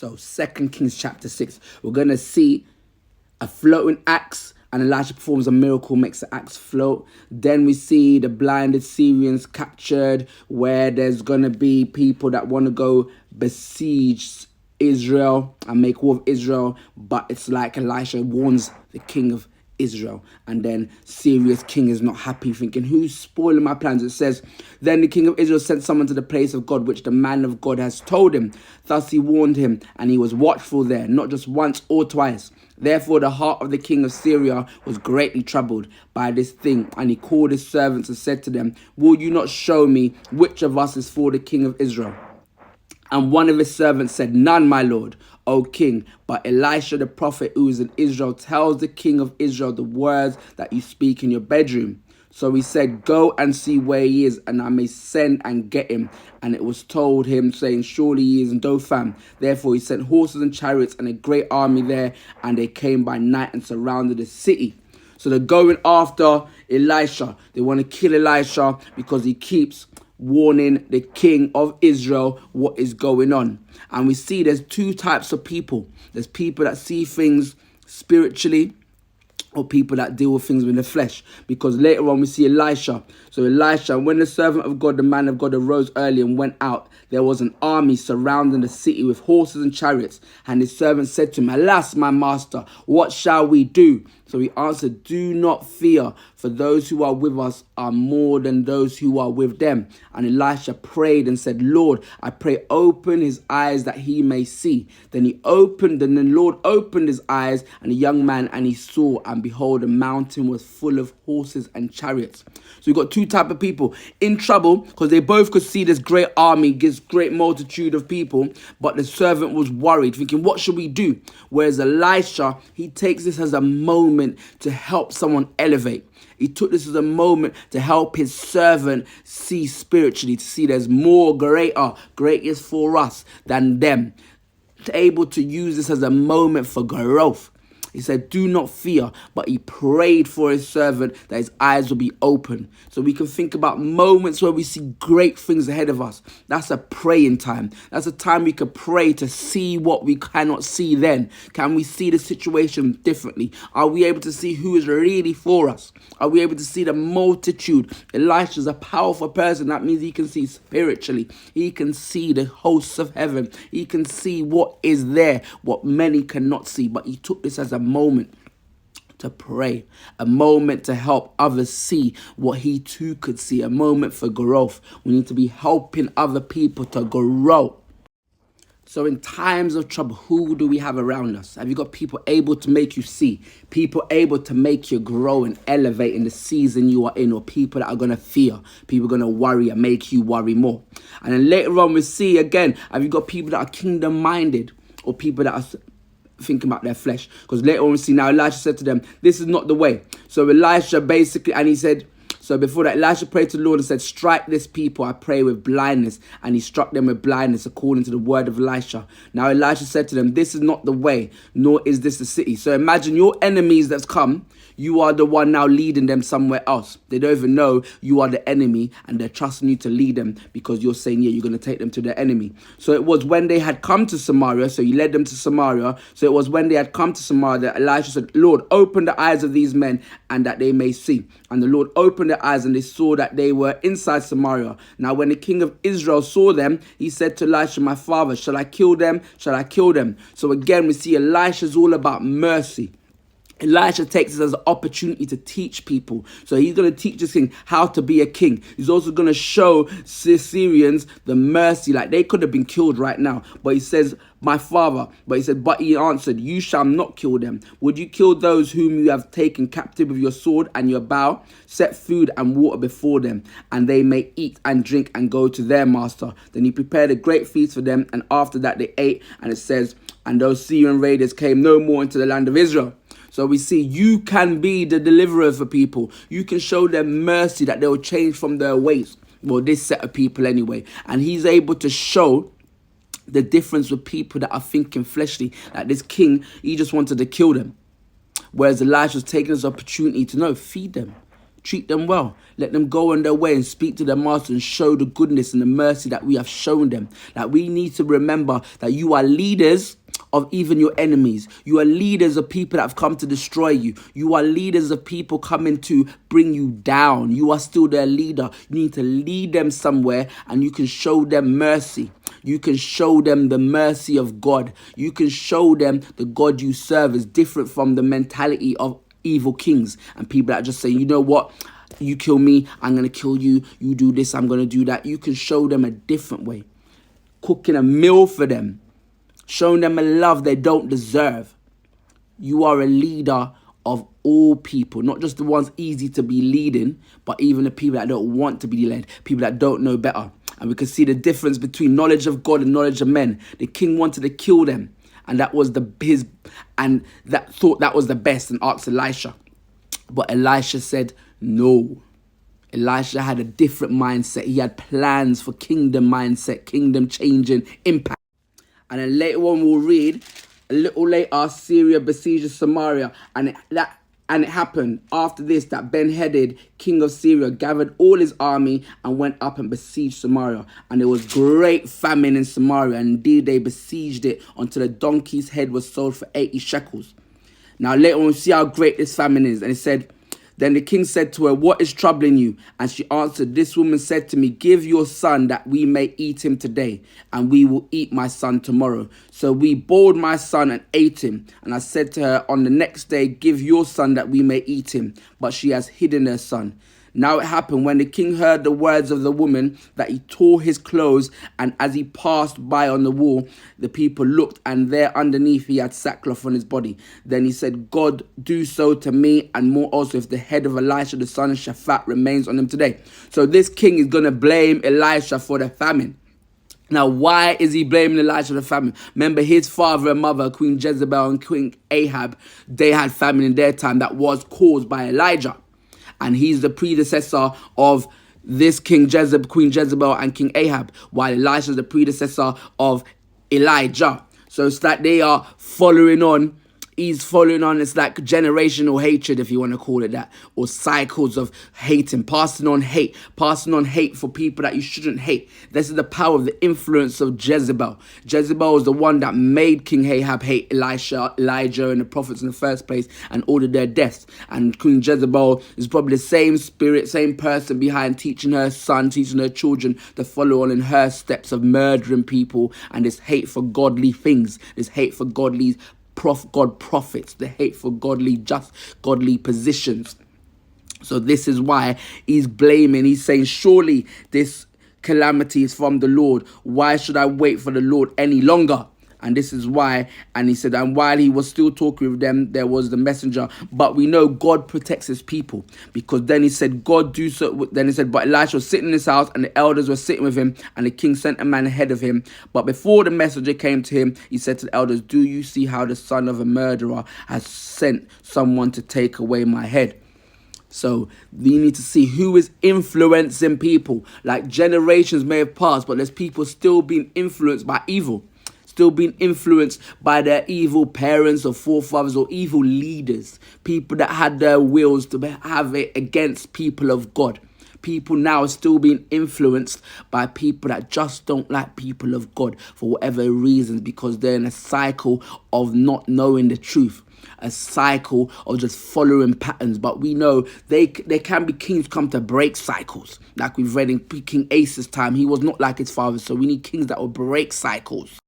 So 2 Kings chapter 6, we're going to see a floating axe, and Elisha performs a miracle, makes the axe float. Then we see the blinded Syrians captured, where there's going to be people that want to go besiege Israel and make war with Israel. But it's like Elisha warns the king of Israel, and then Syria's king is not happy, thinking, who's spoiling my plans? It says, then the king of Israel sent someone to the place of God, which the man of God has told him. Thus he warned him, and he was watchful there, not just once or twice. Therefore the heart of the king of Syria was greatly troubled by this thing, and he called his servants and said to them, will you not show me which of us is for the king of Israel? And one of his servants said, none, my lord, O king. But Elisha the prophet, who is in Israel, tells the king of Israel the words that you speak in your bedroom. So he said, go and see where he is, and I may send and get him. And it was told him, saying, surely he is in Dothan. Therefore he sent horses and chariots and a great army there, and they came by night and surrounded the city. So they're going after Elisha. They want to kill Elisha because he keeps warning the king of Israel what is going on. And we see there's two types of people. There's people that see things spiritually, or people that deal with things in the flesh. Because later on we see Elisha. So Elisha, when the servant of God, the man of God, arose early and went out, there was an army surrounding the city with horses and chariots. And his servant said to him, alas, my master, what shall we do? So he answered, do not fear, for those who are with us are more than those who are with them. And Elisha prayed and said, Lord, I pray, open his eyes that he may see. Then the Lord opened his eyes, and the young man, and he saw, and behold, the mountain was full of horses and chariots. So you've got two types of people in trouble, because they both could see this great army, this great multitude of people, but the servant was worried, thinking, what should we do? Whereas Elisha, he takes this as a moment to help someone elevate. He took this as a moment to help his servant see spiritually, to see there's more greater is for us than them. Able to use this as a moment for growth. He said, do not fear, but he prayed for his servant that his eyes will be open. So we can think about moments where we see great things ahead of us. That's a praying time. That's a time we can pray to see what we cannot see then. Can we see the situation differently? Are we able to see who is really for us? Are we able to see the multitude? Elisha is a powerful person. That means he can see spiritually. He can see the hosts of heaven. He can see what is there, what many cannot see. But he took this as a moment to pray, a moment to help others see what he too could see, a moment for growth. We need to be helping other people to grow. So in times of trouble, who do we have around us? Have you got people able to make you see, people able to make you grow and elevate in the season you are in, or people that are going to fear, people going to worry and make you worry more? And then later on we see again, have you got people that are kingdom minded, or people that are thinking about their flesh? Because later on we see now Elisha said to them, this is not the way. So Elisha basically, and he said, so before that, Elisha prayed to the Lord and said, strike this people, I pray, with blindness. And he struck them with blindness according to the word of Elisha. Now Elisha said to them, this is not the way, nor is this the city. So imagine your enemies that's come, you are the one now leading them somewhere else. They don't even know you are the enemy, and they're trusting you to lead them because you're saying, yeah, you're going to take them to their enemy. So it was when they had come to Samaria, so he led them to Samaria. So it was when they had come to Samaria that Elisha said, Lord, open the eyes of these men and that they may see. And the Lord opened their eyes, and they saw that they were inside Samaria. Now when the king of Israel saw them, he said to Elisha, my father, shall I kill them? Shall I kill them? So again, we see Elisha's all about mercy. Elisha takes this as an opportunity to teach people. So he's going to teach this king how to be a king. He's also going to show Syrians the mercy. Like, they could have been killed right now. But he says, my father. But he said, but he answered, you shall not kill them. Would you kill those whom you have taken captive with your sword and your bow? Set food and water before them, and they may eat and drink and go to their master. Then he prepared a great feast for them. And after that they ate. And it says, and those Syrian raiders came no more into the land of Israel. So we see you can be the deliverer for people. You can show them mercy that they will change from their ways. Well, this set of people anyway. And he's able to show the difference with people that are thinking fleshly. Like this king, he just wanted to kill them. Whereas Elisha was taking his opportunity to feed them. Treat them well. Let them go on their way and speak to their master and show the goodness and the mercy that we have shown them. That we need to remember that you are leaders of even your enemies. You are leaders of people that have come to destroy you. You are leaders of people coming to bring you down. You are still their leader. You need to lead them somewhere, and you can show them mercy. You can show them the mercy of God. You can show them the God you serve is different from the mentality of evil kings and people that just say, you know what, you kill me, I'm going to kill you. You do this, I'm going to do that. You can show them a different way. Cooking a meal for them. Showing them a love they don't deserve. You are a leader of all people, not just the ones easy to be leading, but even the people that don't want to be led, people that don't know better. And we can see the difference between knowledge of God and knowledge of men. The king wanted to kill them, and that was thought that was the best, and asked Elisha. But Elisha said no. Elisha had a different mindset. He had plans for kingdom mindset, kingdom changing impact. And then later on we'll read, a little later, Syria besieges Samaria. And it happened after this that Ben-Hadad, king of Syria, gathered all his army and went up and besieged Samaria. And there was great famine in Samaria. And indeed they besieged it until a donkey's head was sold for 80 shekels. Now later on we'll see how great this famine is. And it said, then the king said to her, what is troubling you? And she answered, this woman said to me, give your son that we may eat him today, and we will eat my son tomorrow. So we boiled my son and ate him. And I said to her, on the next day, give your son that we may eat him. But she has hidden her son. Now it happened when the king heard the words of the woman that he tore his clothes, and as he passed by on the wall, the people looked, and there underneath he had sackcloth on his body. Then he said, God, do so to me, and more also if the head of Elisha the son of Shaphat remains on him today. So this king is going to blame Elisha for the famine. Now, why is he blaming Elisha for the famine? Remember, his father and mother, Queen Jezebel and Queen Ahab, they had famine in their time that was caused by Elijah. And he's the predecessor of this Queen Jezebel and King Ahab, while Elisha is the predecessor of Elijah. So it's like they are following on. He's following on. It's like generational hatred, if you want to call it that, or cycles of hating, passing on hate for people that you shouldn't hate. This is the power of the influence of Jezebel. Jezebel was the one that made King Ahab hate Elijah, and the prophets in the first place, and ordered their deaths. And Queen Jezebel is probably the same spirit, same person behind teaching her son, teaching her children to follow on in her steps of murdering people, and this hate for godly things, this hate for godly God prophets, the hate for godly positions. So this is why he's blaming. He's saying, surely this calamity is from the Lord. Why should I wait for the Lord any longer? And this is why. And he said, and while he was still talking with them, there was the messenger. But we know God protects his people, because then he said, God do so. Then he said, but Elisha was sitting in his house, and the elders were sitting with him, and the king sent a man ahead of him. But before the messenger came to him, he said to the elders, do you see how the son of a murderer has sent someone to take away my head? So we need to see who is influencing people. Like generations may have passed, but there's people still being influenced by evil. Still being influenced by their evil parents or forefathers or evil leaders. People that had their wills to have it against people of God. People now are still being influenced by people that just don't like people of God for whatever reasons, because they're in a cycle of not knowing the truth. A cycle of just following patterns. But we know there can be kings come to break cycles. Like we've read in King Asa's time, he was not like his father. So we need kings that will break cycles.